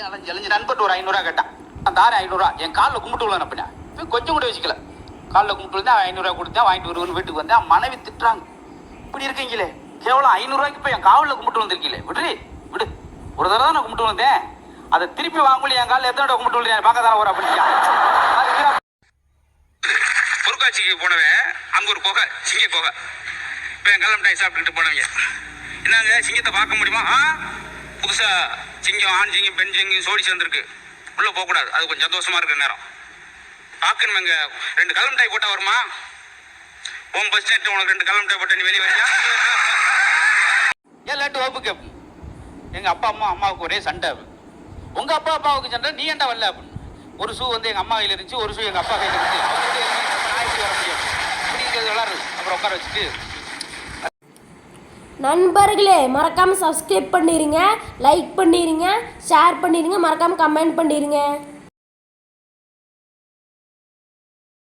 அலைஞ்சு அலைஞ்சு நண்பட்டு ஒரு 500 கேட்டான். நான் தாரேன் 500. என் காலில் கும்பிட்டு விழணும் அப்படின்னா கொஞ்சம் கூட வச்சுக்கல. காலில் கும்பிட்டு வந்து 500 கொடுத்தேன். வாங்கிட்டு வருவேன்னு வீட்டுக்கு வந்தேன். மனைவி திட்டுறாங்க, இப்படி இருக்கீங்களே, கேவலம் 500 போய் என் காலில் கும்பிட்டு வந்திருக்கீங்களே, விடு விடு. ஒரு தடவை தான் நான் கும்பிட்டு வந்தேன், அதை திருப்பி வாங்கல. என் காலில் எத்தனை கும்பிட்டு விழுந்தேன் பார்க்க தானே வர அப்படின்னு. பொருட்காட்சிக்கு போனவன் அங்கே ஒரு குகை, சிங்க குகை. இப்போ என் கல்லம் மிட்டாய் சாப்பிட்டுக்கிட்டு போனவங்க, என்னங்க சிங்கத்தை பார்க்க முடியுமா? புதுசாக சிங்கம், ஆண் சிங்கம், பெண் சிங்கம் சோடி சேர்ந்துருக்கு, உள்ளே போகக்கூடாது, அது கொஞ்சம் சந்தோஷமா இருக்கிற நேரம் பார்க்கணுமேங்க. 2 கல்லம் மிட்டாய் போட்டால் வருமா? உன் பஸ் ஸ்டாண்ட் உனக்கு 2 கல்லம் மிட்டாய் போட்ட நீ வெளியே வரியா? ஏன் லேட்டு வகுப்பு கேட்போம். எங்கள் அப்பா அம்மாவுக்கு ஒரே சண்டை. உங்கள் அப்பாவுக்கு சண்டை, நீ ஏன்டா வரல அப்படின்னு. ஒரு ஷூ வந்து எங்கள் அம்மா கையில் இருந்துச்சு, ஒரு ஷூ எங்கள் அப்பா கையில் இருந்துச்சு. நான் எப்படி வர முடியும்? இப்படி விளாட்றது. அப்புறம் உட்கார வச்சுட்டு, நண்பர்களே மறக்காமல் சப்ஸ்கிரைப் பண்ணிடுங்க, லைக் பண்ணிடுங்க, ஷேர் பண்ணிடுங்க, மறக்காமல் கமெண்ட் பண்ணிடுங்க.